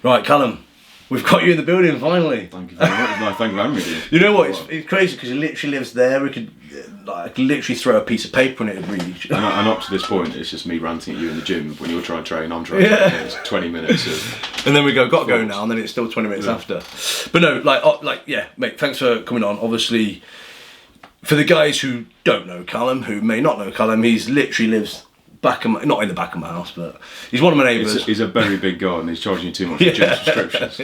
Right, Callum, we've got you in the building finally. Thank you very much. No, thank you for having me. You know what? It's crazy because he literally lives there. We could literally throw a piece of paper on it and read. And up to this point, it's just me ranting at you in the gym when you're trying to train. I'm trying to train. It's 20 minutes of. And then we got to go now, and then it's still 20 minutes after. But no, yeah, mate. Thanks for coming on. Obviously, for the guys who don't know Callum, who may not know Callum, he's literally lives. Not in the back of my house, but he's one of my neighbours. He's a very big guy and he's charging you too much for gym subscriptions.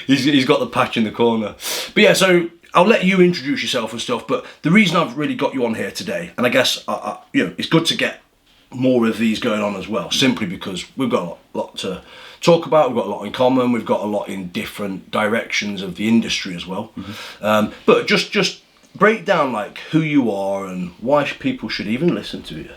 He's got the patch in the corner. But yeah, so I'll let you introduce yourself and stuff, but the reason I've really got you on here today, and I guess it's good to get more of these going on as well, simply because we've got a lot to talk about, we've got a lot in common, we've got a lot in different directions of the industry as well. Mm-hmm. But just break down like who you are and why people should even listen to you.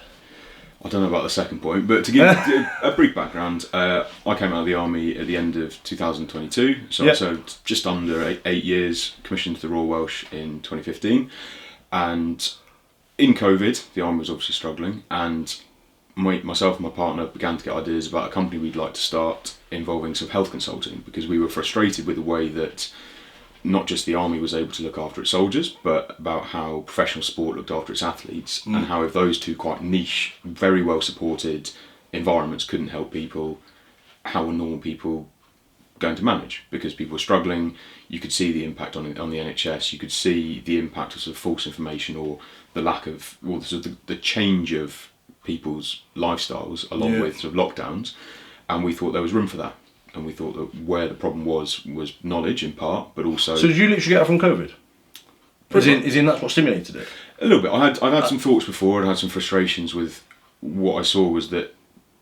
I don't know about the second point, but to give a brief background, I came out of the army at the end of 2022, so I served just under 8 years, commissioned to the Royal Welsh in 2015, and in COVID, the army was obviously struggling, and myself and my partner began to get ideas about a company we'd like to start involving some health consulting, because we were frustrated with the way that not just the army was able to look after its soldiers, but about how professional sport looked after its athletes, and how if those two quite niche, very well supported environments couldn't help people, how were normal people going to manage? Because people were struggling. You could see the impact on the NHS. You could see the impact of sort of false information or the lack of, or sort of the change of people's lifestyles along with sort of lockdowns, and we thought there was room for that. And we thought that where the problem was knowledge in part, but also. So did you literally get it from COVID? Is in that's what stimulated it? A little bit. I'd had some thoughts before. I'd had some frustrations with what I saw was that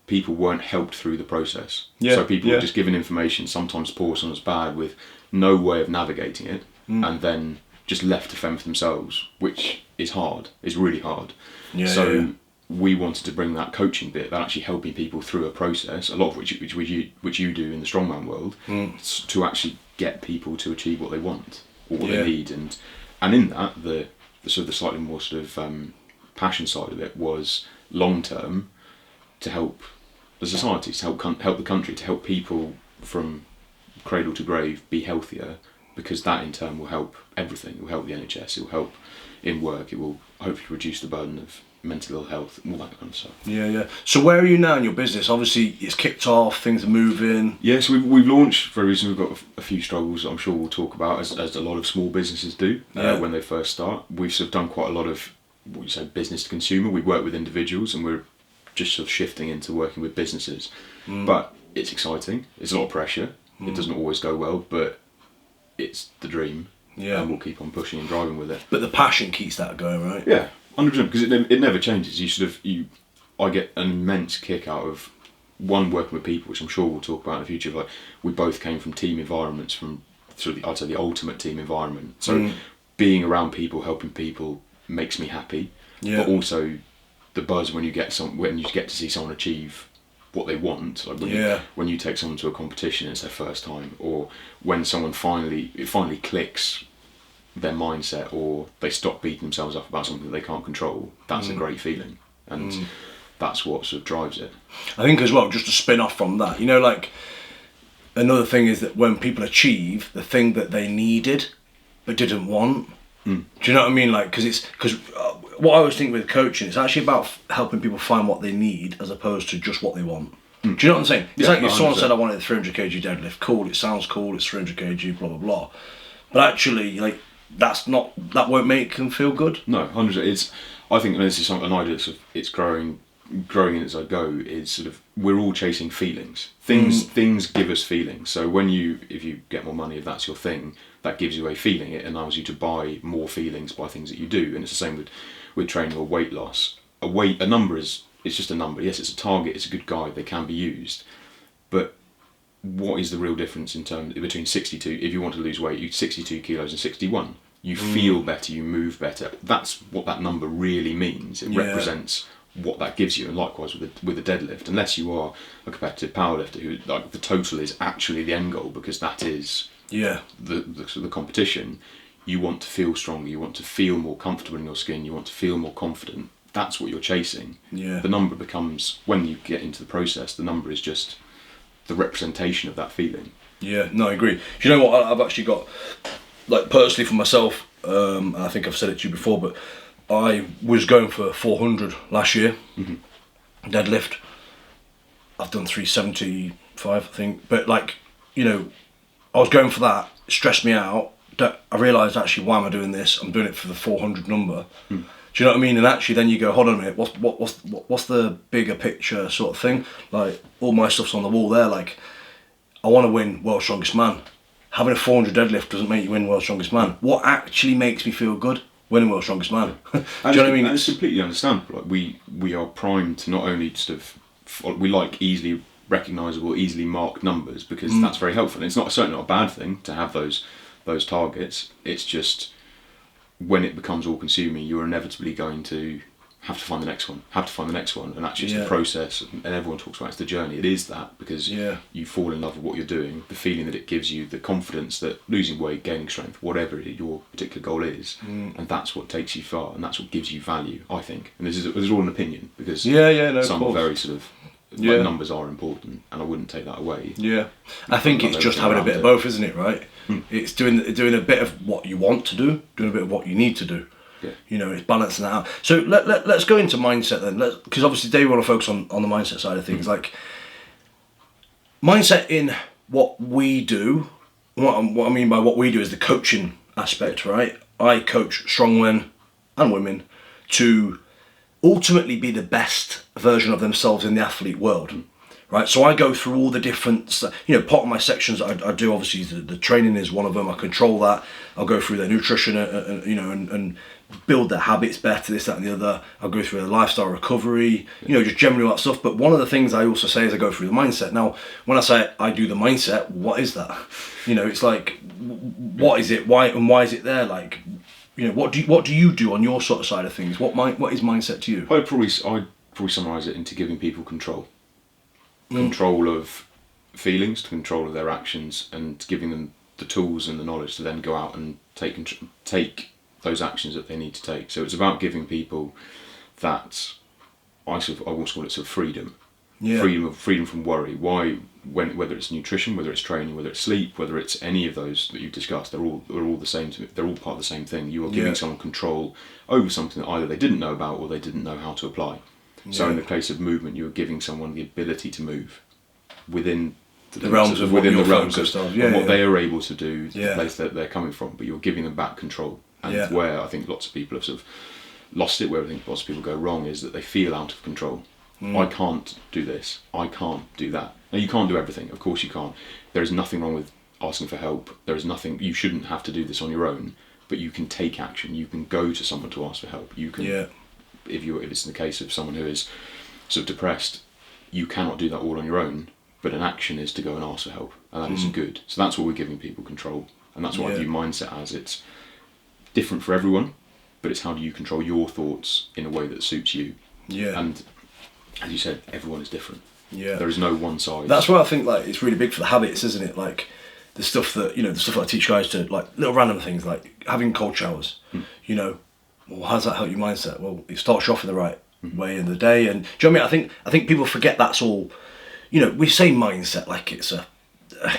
people weren't helped through the process. Yeah. So people were just given information, sometimes poor, sometimes bad, with no way of navigating it, and then just left to fend for themselves, which is hard. It's really hard. We wanted to bring that coaching bit, that actually helping people through a process, a lot of which you do in the strongman world, to actually get people to achieve what they want or what they need, and in that the sort of the slightly more sort of passion side of it was long term to help the society, to help the country, to help people from cradle to grave be healthier, because that in turn will help everything. It will help the NHS. It will help in work. It will hopefully reduce the burden of mental ill health, all that kind of stuff. Yeah. So where are you now in your business? Obviously, it's kicked off, things are moving. Yeah, so we've launched very recently. We've got a few struggles I'm sure we'll talk about, as a lot of small businesses do when they first start. We've sort of done quite a lot of, what you say, business to consumer. We work with individuals, and we're just sort of shifting into working with businesses. But it's exciting. It's a lot of pressure. It doesn't always go well, but it's the dream. Yeah. And we'll keep on pushing and driving with it. But the passion keeps that going, right? Yeah. 100%, because it never changes. I get an immense kick out of working with people, which I'm sure we'll talk about in the future. Like, we both came from team environments, from sort of I'd say the ultimate team environment. So being around people, helping people, makes me happy. Yeah. But also the buzz when you get to see someone achieve what they want. Like when you take someone to a competition, and it's their first time, or when someone finally clicks their mindset, or they stop beating themselves up about something that they can't control. That's a great feeling, and that's what sort of drives it. I think as well, just to spin off from that, like another thing is that when people achieve the thing that they needed but didn't want, do you know what I mean? Like, because what I was thinking with coaching, it's actually about helping people find what they need as opposed to just what they want. Do you know what I'm saying? It's like if someone said I wanted a 300 kg deadlift, cool, it sounds cool, it's 300 kg, blah blah blah, but actually, like, that won't make them feel good. No, 100%. I think this is an idea that's it's growing as I go. Is sort of, we're all chasing feelings. Things give us feelings. So if you get more money, if that's your thing, that gives you a feeling. It allows you to buy more feelings by things that you do. And it's the same with training or weight loss. A number it's just a number. Yes, it's a target. It's a good guide. They can be used, but what is the real difference in terms between 62, if you want to lose weight, 62 kilos and 61? You feel better, you move better. That's what that number really means. It represents what that gives you. And likewise with the deadlift, unless you are a competitive powerlifter who, like, the total is actually the end goal, because that is the competition. You want to feel stronger, you want to feel more comfortable in your skin, you want to feel more confident. That's what you're chasing. The number becomes, when you get into the process, the number is just the representation of that feeling. Yeah, no, I agree. Do you know what? I've actually got, like, personally for myself, and I think I've said it to you before, but I was going for 400 last year, deadlift. I've done 375, I think. But, like, you know, I was going for that, it stressed me out. I realised, actually, why am I doing this? I'm doing it for the 400 number. Do you know what I mean? And actually, then you go, hold on a minute, what's the bigger picture sort of thing? Like, all my stuff's on the wall there. Like, I want to win World's Strongest Man. Having a 400 deadlift doesn't make you win World's Strongest Man. What actually makes me feel good? Winning World's Strongest Man. Do you know what I mean? And it's completely understandable. Like, we are primed to not only sort of, we like easily recognisable, easily marked numbers, because that's very helpful. And it's certainly not a bad thing to have those targets. It's just, when it becomes all consuming, you're inevitably going to have to find the next one, and actually it's the process, and everyone talks about it's the journey. It is that, because you fall in love with what you're doing, the feeling that it gives you, the confidence that losing weight, gaining strength, whatever your particular goal is, and that's what takes you far, and that's what gives you value, I think. And this is all an opinion, because some are very sort of, like, numbers are important, and I wouldn't take that away. I think it's just having a bit of both, isn't it, right? It's doing a bit of what you want to do, doing a bit of what you need to do. You know, it's balancing that out. So let's go into mindset then, because obviously they want to focus on the mindset side of things. Like, mindset in what we do. What I mean by what we do is the coaching aspect, right? I coach strong men and women to ultimately be the best version of themselves in the athlete world. Right, so I go through all the different, you know, part of my sections I do, obviously the training is one of them. I control that. I'll go through their nutrition, you know, and build their habits better, this, that, and the other. I'll go through their lifestyle recovery, you know, just generally all that stuff. But one of the things I also say is I go through the mindset. Now, when I say I do the mindset, what is that? You know, it's like, what is it? Why is it there? Like, you know, what do you do on your sort of side of things? What is mindset to you? I'd probably summarise it into giving people control. Control of feelings, control of their actions, and giving them the tools and the knowledge to then go out and take those actions that they need to take. So it's about giving people that, I also call it sort of freedom. Freedom from worry. Whether it's nutrition, whether it's training, whether it's sleep, whether it's any of those that you've discussed, they're all the same. They're all part of the same thing. You are giving someone control over something that either they didn't know about or they didn't know how to apply. So in the case of movement, you are giving someone the ability to move within the realms of what they are able to do, the place that they're coming from. But you're giving them back control. And where I think lots of people have sort of lost it, where I think lots of people go wrong, is that they feel out of control. I can't do this. I can't do that. Now, you can't do everything. Of course you can't. There is nothing wrong with asking for help. There is nothing. You shouldn't have to do this on your own. But you can take action. You can go to someone to ask for help. You can. If it's in the case of someone who is sort of depressed, you cannot do that all on your own, but an action is to go and ask for help, and that is good. So that's what we're giving people control, and that's what I view mindset as. It's different for everyone, but it's how do you control your thoughts in a way that suits you. And as you said, everyone is different. There is no one size. That's why I think, like, it's really big for the habits, isn't it? Like, the stuff that, you know, the stuff that I teach guys to, like, little random things like having cold showers. You know, well, how does that help your mindset? Well, it starts you off in the right way in the day, and do you know what I mean? I think people forget that's all. You know, we say mindset like it's a,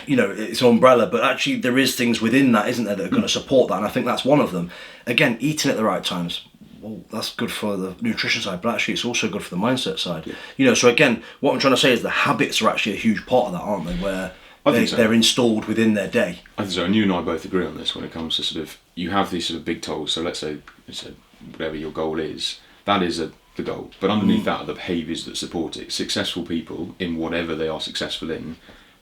you know, it's an umbrella, but actually there is things within that, isn't there, that are going to support that, and I think that's one of them. Again, eating at the right times. Well, that's good for the nutrition side, but actually it's also good for the mindset side. You know, so again, what I'm trying to say is the habits are actually a huge part of that, aren't they? Where they're installed within their day. I think so, and you and I both agree on this when it comes to sort of, you have these sort of big goals. So let's say whatever your goal is, that is the goal. But underneath that are the behaviours that support it. Successful people, in whatever they are successful in,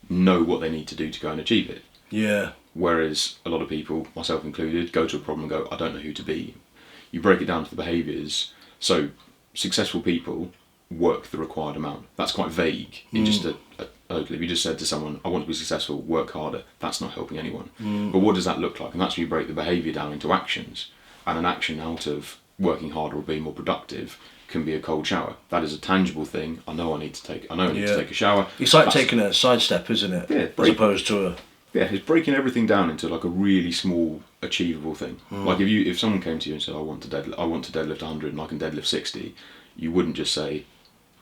know what they need to do to go and achieve it. Whereas a lot of people, myself included, go to a problem and go, I don't know who to be. You break it down to the behaviours. So successful people work the required amount. That's quite vague. In just if you just said to someone, I want to be successful, work harder, that's not helping anyone. But what does that look like? And that's when you break the behaviour down into actions. And an action out of working harder or being more productive can be a cold shower. That is a tangible thing. I know I need to take a shower. It's like taking a sidestep, isn't it? As opposed to a... it's breaking everything down into like a really small, achievable thing. Like if someone came to you and said, I want to deadlift 100 and I can deadlift 60, you wouldn't just say,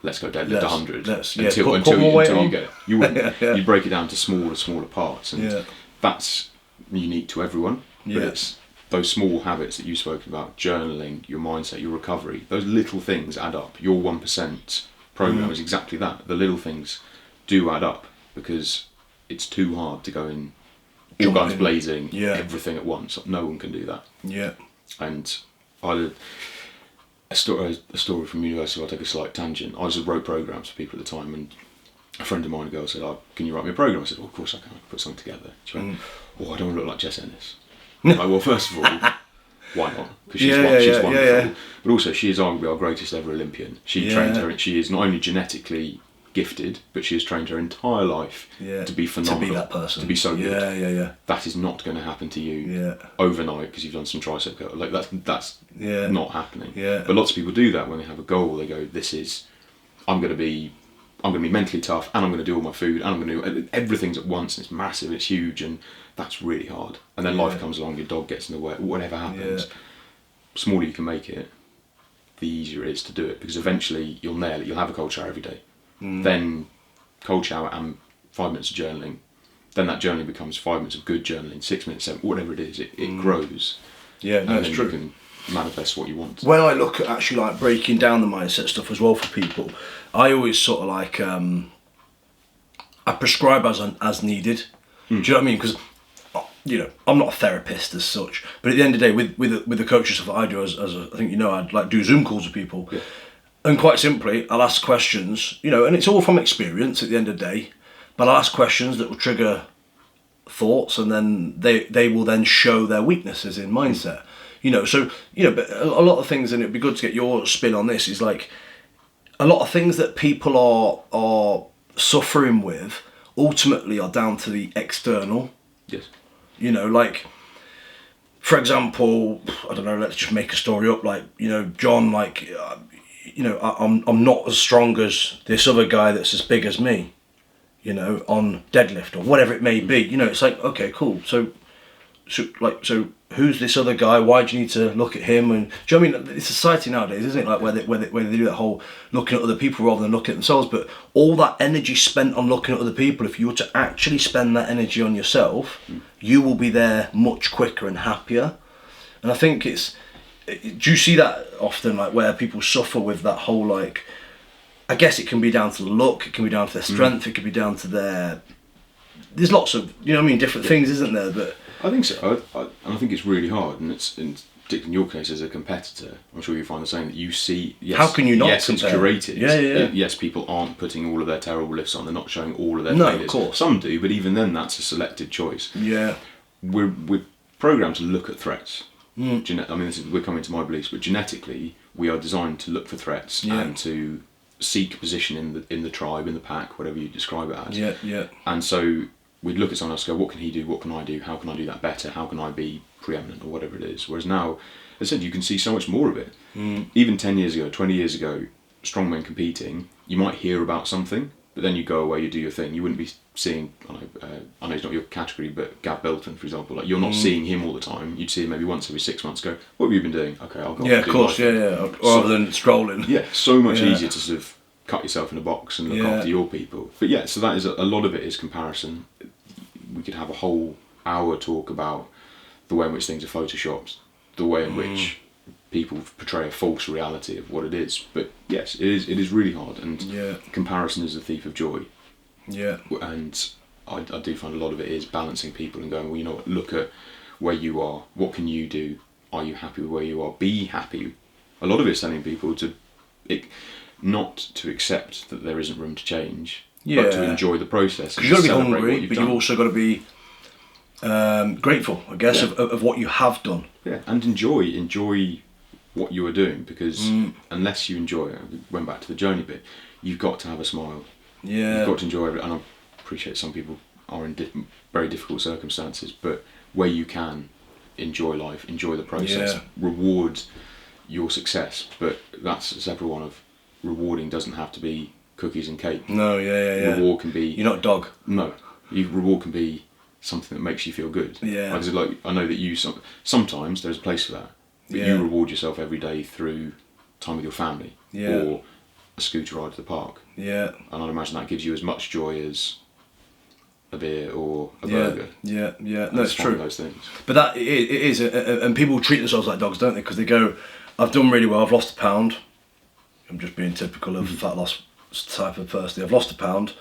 let's go deadlift 100 let's until you get it. You wouldn't. You break it down to smaller parts, and that's unique to everyone. But it's those small habits that you've spoken about: journaling, your mindset, your recovery. Those little things add up. Your 1% program is exactly that. The little things do add up, because it's too hard to go in all guns blazing, everything at once. No one can do that. Yeah. And I had a story from university. I'll take a slight tangent. I just wrote programs for people at the time, and a friend of mine, a girl, said, "Can you write me a program?" I said, "Well, of course I can. I can put something together." She went, "Oh, I don't want to look like Jess Ennis." I'm like, well, first of all, why not? Because she's wonderful. But also, she is arguably our greatest ever Olympian. She trained her. She is not only genetically gifted, but she has trained her entire life to be phenomenal, to be that person, to be so good. That is not going to happen to you overnight because you've done some tricep curl. Like that's not happening. But lots of people do that when they have a goal. They go, I'm going to be mentally tough, and I'm going to do all my food, and I'm going to do everything's at once, and it's massive, it's huge, and that's really hard. And then life comes along, your dog gets in the way, whatever happens. The smaller you can make it, the easier it is to do it, because eventually you'll nail it. You'll have a cold shower every day. Then cold shower and 5 minutes of journaling. Then that journaling becomes 5 minutes of good journaling, 6 minutes, 7, whatever it is. It grows. Yeah, no, it's true. You can manifest what you want. When I look at actually like breaking down the mindset stuff as well for people, I always sort of like I prescribe as needed. Do you know what I mean? Because I'm not a therapist as such, but at the end of the day, with the coaching stuff that I do, as I think I'd like do Zoom calls with people. Yeah. And quite simply, I'll ask questions, and it's all from experience at the end of the day, but I'll ask questions that will trigger thoughts, and then they will then show their weaknesses in mindset. But a lot of things, and it'd be good to get your spin on this, is like a lot of things that people are suffering with ultimately are down to the external. Yes. Like, for example, I don't know, let's just make a story up, like, John, like, I'm not as strong as this other guy that's as big as me, on deadlift or whatever it may be. It's like, okay, cool. So who's this other guy? Why do you need to look at him? And do you know what I mean? It's society nowadays, isn't it? Like where they do that whole looking at other people rather than looking at themselves. But all that energy spent on looking at other people, if you were to actually spend that energy on yourself, you will be there much quicker and happier. And I think do you see that often, like where people suffer with that whole, like, I guess it can be down to the look, it can be down to their strength, it can be down to there's lots of, different things, isn't there? But I think so. I think it's really hard, and particularly in your case as a competitor, I'm sure you find the same, that you see, yes, how can you not compare? It's curated. Yeah. Yes, people aren't putting all of their terrible lifts on, they're not showing all of their failures. Of course. Some do, but even then that's a selected choice. Yeah. We're programmed to look at threats. We're coming to my beliefs, but genetically we are designed to look for threats and to seek a position in the tribe, in the pack, whatever you describe it as. Yeah. And so we'd look at someone else and go, what can he do? What can I do? How can I do that better? How can I be preeminent, or whatever it is? Whereas now, as I said, you can see so much more of it. Even 10 years ago, 20 years ago, strongmen competing, you might hear about something, but then you go away, you do your thing. You wouldn't be seeing, I know it's not your category, but Gav Belton, for example, like you're not seeing him all the time. You'd see him maybe once every 6 months. Go, what have you been doing? Okay, I'll go. Yeah, of course, rather than scrolling. Yeah, so much easier to sort of cut yourself in a box and look after your people. But so that is a lot of it is comparison. We could have a whole hour talk about the way in which things are photoshopped, the way in which people portray a false reality of what it is. But yes, it is really hard, and comparison is the thief of joy. Yeah. And I do find a lot of it is balancing people and going, well, look at where you are, what can you do, are you happy with where you are, be happy. A lot of it's telling people not to accept that there isn't room to change, but to enjoy the process. Because you've got to be hungry, but you've also got to be grateful, I guess, of what you have done. Yeah, and enjoy what you are doing, because unless you enjoy it, we went back to the journey bit, you've got to have a smile. Yeah. You've got to enjoy it, and I appreciate some people are in very difficult circumstances, but where you can, enjoy life, enjoy the process, reward your success. But that's a separate one of rewarding doesn't have to be cookies and cake. No, yeah. Reward can be... You're not a dog. No. Reward can be something that makes you feel good. Yeah. Like I know that you... Sometimes there's a place for that. But you reward yourself every day through time with your family. Yeah. Or a scooter ride to the park. Yeah. And I'd imagine that gives you as much joy as a beer or a burger. Yeah. No, it's true. Those things. But that it is, and people treat themselves like dogs, don't they? Because they go, I've done really well. I've lost a pound. I'm just being typical of fat loss type of person. I've lost a pound,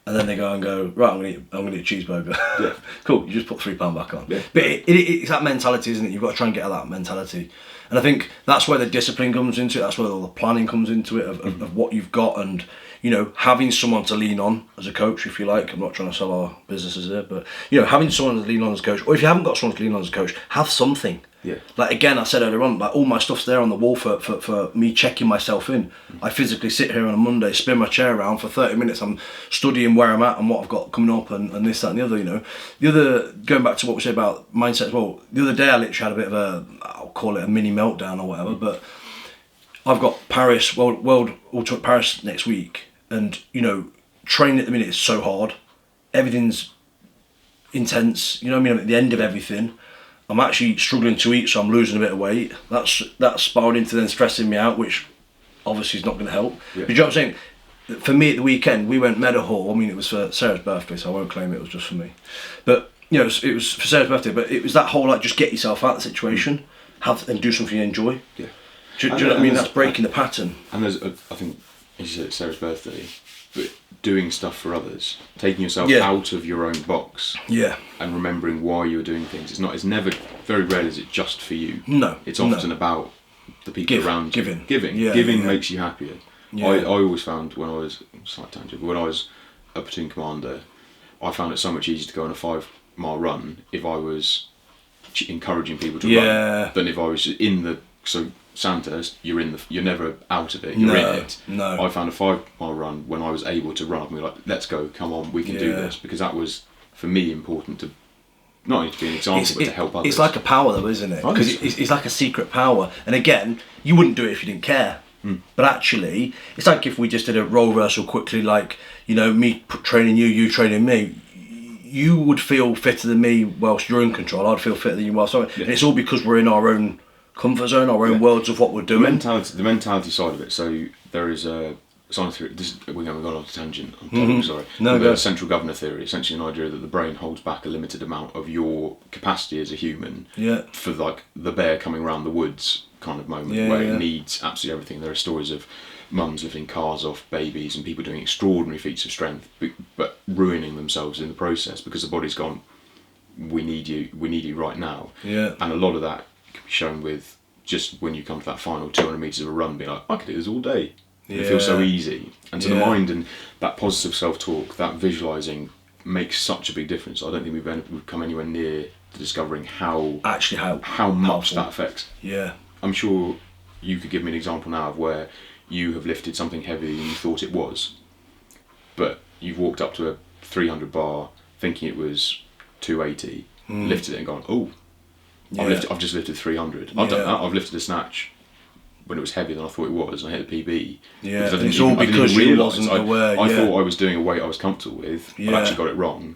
and then they go right. I'm gonna eat a cheeseburger. Yeah. Cool. You just put £3 back on. Yeah. But it's that mentality, isn't it? You've got to try and get at that mentality. And I think that's where the discipline comes into it. That's where all the planning comes into it of what you've got, and having someone to lean on as a coach, if you like. I'm not trying to sell our businesses here, but having someone to lean on as a coach, or if you haven't got someone to lean on as a coach, have something. Yeah. Like again, I said earlier on, like all my stuff's there on the wall for me checking myself in. I physically sit here on a Monday, spin my chair around for 30 minutes. I'm studying where I'm at and what I've got coming up and this, that, and the other. The other, going back to what we said about mindset as well. The other day I literally had a bit of I'll call it a mini meltdown or whatever. But I've got Paris World Ultimate Paris next week, and training at the minute is so hard. Everything's intense. I'm at the end of everything. I'm actually struggling to eat, so I'm losing a bit of weight. That's spiraled into then stressing me out, which obviously is not going to help. Yeah. But you know what I'm saying? For me at the weekend, we went Meadowhall. I mean, it was for Sarah's birthday, so I won't claim it was just for me. But it was for Sarah's birthday. But it was that whole just get yourself out of the situation, and do something you enjoy. Yeah. Do you know what I mean? That's breaking the pattern. And there's, I think, as you said, it's Sarah's birthday, but doing stuff for others, taking yourself out of your own box, and remembering why you're doing things. It's never, very rarely is it just for you. No, it's often about the people around you. Giving makes you happier. Yeah. I always found when I was slight tangent, but when I was a platoon commander, I found it so much easier to go on a 5-mile run if I was encouraging people to run than if I was in the Sandhurst, you're never out of it. You're in it. No. I found a 5-mile run when I was able to run up and be like, let's go, come on, we can do this, because that was for me important to not only to be an example but to help others. It's like a power though, isn't it? Because it's like a secret power. And again, you wouldn't do it if you didn't care. But actually, it's like if we just did a role reversal quickly, like me training you training me. You would feel fitter than me whilst you're in control. I'd feel fitter than you whilst I'm. And it's all because we're in our own comfort zone, our own worlds of what we're doing. The mentality side of it. So there is a science theory. We're going on a tangent. I'm terribly sorry. No, the central governor theory, essentially an idea that the brain holds back a limited amount of your capacity as a human for like the bear coming around the woods kind of moment where it needs absolutely everything. There are stories of mums lifting cars off babies and people doing extraordinary feats of strength, but ruining themselves in the process because the body's gone, we need you right now. Yeah. And a lot of that can be shown with just when you come to that final 200 metres of a run, being like, I could do this all day. Yeah. It feels so easy. And to the mind, and that positive self-talk, that visualising makes such a big difference. I don't think we've come anywhere near to discovering how much that affects. Yeah. I'm sure you could give me an example now of where you have lifted something heavier than you thought it was, but you've walked up to a 300 bar thinking it was 280, lifted it and gone, oh, I've just lifted 300. I've done that. I've lifted a snatch when it was heavier than I thought it was, and I hit the PB. Yeah, it's all because you wasn't aware. I thought I was doing a weight I was comfortable with, but I actually got it wrong,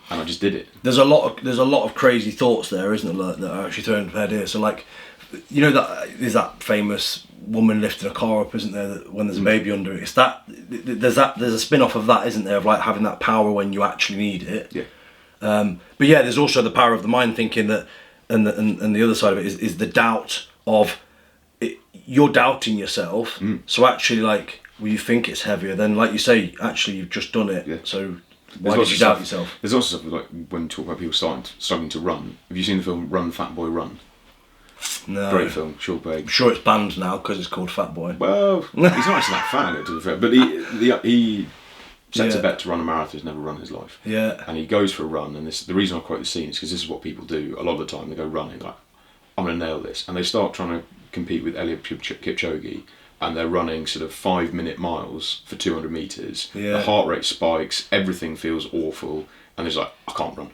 and I just did it. There's a lot of crazy thoughts there, isn't there, like, that are actually thrown into my head here. So like, that there's that famous woman lifting a car up, isn't there? That when there's a baby under it, there's a spin off of that, isn't there? Of like having that power when you actually need it. Yeah. But yeah, there's also the power of the mind thinking that, and the other side of it is the doubt of it, you're doubting yourself. So actually, like, well, you think it's heavier, then like you say, actually you've just done it. Yeah. So why did you doubt yourself? There's also stuff like when you talk about people struggling to run. Have you seen the film Run Fat Boy Run? No. Great film, Short Bag. I'm sure it's banned now because it's called Fat Boy. Well, he's not actually that fat, to be fair, but he sets a bet to run a marathon. He's never run in his life. Yeah. And he goes for a run, and the reason I quote the scene is because this is what people do a lot of the time. They go running like, I'm going to nail this, and they start trying to compete with Eliud Kipchoge, and they're running sort of 5-minute miles for 200 metres. Yeah. The heart rate spikes, everything feels awful, and it's like, I can't run.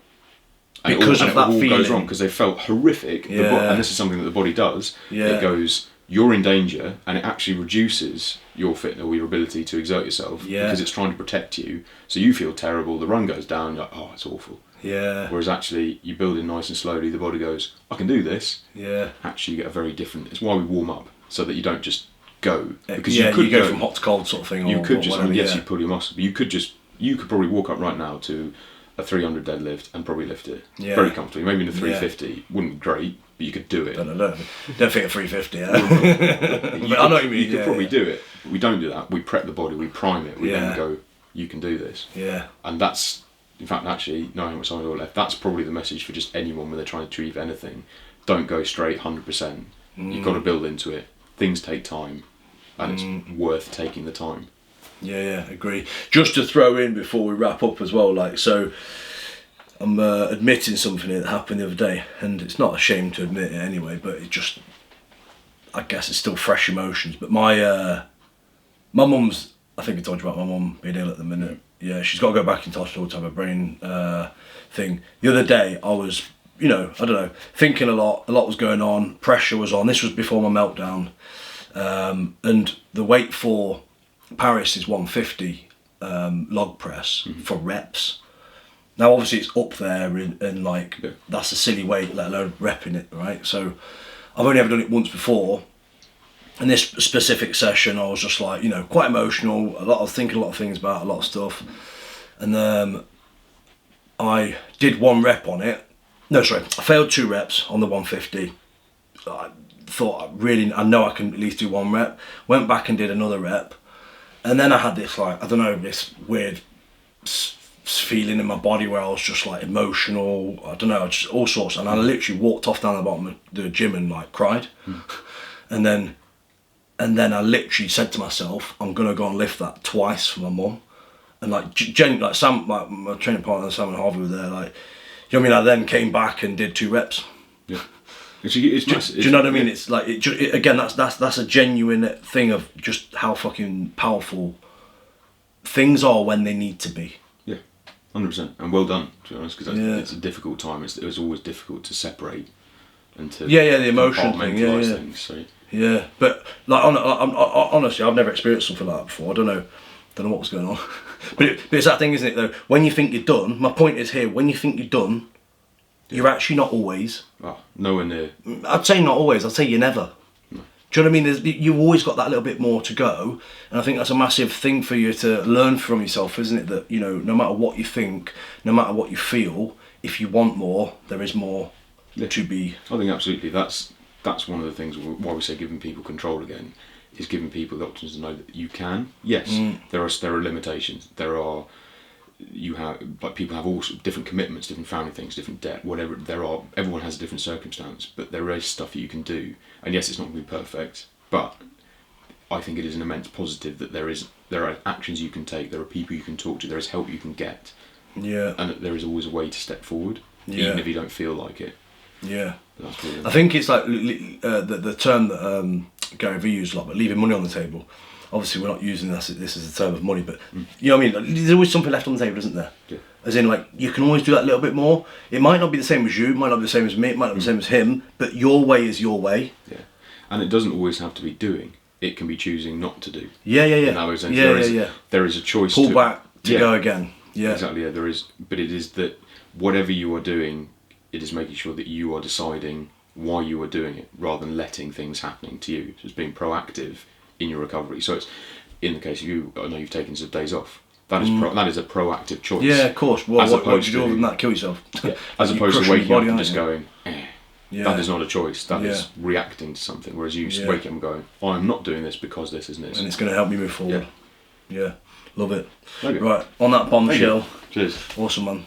And because it all goes wrong because they felt horrific. Yeah. And this is something that the body does. Yeah. It goes, you're in danger, and it actually reduces your fitness or your ability to exert yourself because it's trying to protect you. So you feel terrible. The run goes down. You're like, oh, it's awful. Yeah. Whereas actually, you build in nice and slowly. The body goes, I can do this. Yeah. Actually, you get a very different. It's why we warm up so that you don't just go, because yeah, you could go from hot to cold sort of thing. You or, could or just, whatever, yes, yeah. you pull your muscle, but you could probably walk up right now to a 300 deadlift and probably lift it very comfortably. Maybe in a 350 wouldn't be great, but you could do it. Don't think at 350. Yeah. But I know what you mean. You could probably do it. But we don't do that. We prep the body, we prime it, we then go, you can do this. Yeah. And that's, in fact, actually, knowing what's on your left, that's probably the message for just anyone when they're trying to achieve anything. Don't go straight 100%. You've got to build into it. Things take time, and it's worth taking the time. Yeah, agree. Just to throw in before we wrap up as well, like, so I'm admitting something that happened the other day, and it's not a shame to admit it anyway, but it just, I guess it's still fresh emotions. But my mum's, I think I told you about my mum being ill at the minute. Yeah, she's got to go back into hospital to have a brain thing. The other day I was, I don't know, thinking a lot was going on, pressure was on. This was before my meltdown. And the weight for Paris is 150 log press for reps. Now obviously it's up there and like that's a silly weight, let alone repping it, right? So I've only ever done it once before. And this specific session I was just like, quite emotional, thinking a lot of things about a lot of stuff. And I did 1 rep on it. No, sorry, I failed 2 reps on the 150. I thought I know I can at least do 1 rep. Went back and did another rep. And then I had this this weird feeling in my body where I was just like emotional, I don't know, just all sorts. And I literally walked off down the bottom of the gym and like cried. And then I literally said to myself, I'm gonna go and lift that twice for my mum. And like Sam, like my training partner Sam and Harvey were there, like, you know what I mean? I then came back and did 2 reps. Yeah. Do you know what I mean? It's like again, that's a genuine thing of just how fucking powerful things are when they need to be. Yeah, 100%, and well done, to be honest, because it's a difficult time. It was always difficult to separate and to the emotion thing. Things, so. Yeah, but like honestly, I've never experienced something like that before. I don't know what was going on, but it's that thing, isn't it? Though, when you think you're done, my point is here: when you think you're done, you're actually not always. Oh, nowhere near. I'd say not always. I'd say you're never. No. Do you know what I mean? You've always got that little bit more to go, and I think that's a massive thing for you to learn from yourself, isn't it? That no matter what you think, no matter what you feel, if you want more, there is more to be. I think absolutely. That's one of the things why we say giving people control again, is giving people the options to know that you can. Yes, there are limitations. People have all different commitments, different family things, different debt, whatever there are. Everyone has a different circumstance, but there is stuff that you can do. And yes, it's not going to be perfect, but I think it is an immense positive that there are actions you can take, there are people you can talk to, there is help you can get. Yeah. And that there is always a way to step forward, even if you don't feel like it. Yeah. I think it's like the term that Gary Vee used a lot, but leaving money on the table. Obviously, we're not using this as a term of money, but you know what I mean? There's always something left on the table, isn't there? Yeah. As in, like, you can always do that little bit more. It might not be the same as you, it might not be the same as me, it might not be the same as him, but your way is your way. Yeah. And it doesn't always have to be doing. It can be choosing not to do. Yeah. In other words, there is a choice Pull back to go again. Yeah. Exactly, yeah, there is. But it is that whatever you are doing, it is making sure that you are deciding why you are doing it, rather than letting things happening to you. So it's being proactive in your recovery. So it's, in the case of you, I know you've taken some days off. That is a proactive choice. Yeah, of course. Well, what would you do other than that? Kill yourself. Yeah. As opposed to waking up and just going, Yeah. That is not a choice. That is reacting to something. Whereas you wake up and going, I'm not doing this because this isn't this. And it's going to help me move forward. Yeah. Love it. Okay. Right, on that bombshell. Cheers. Awesome, man.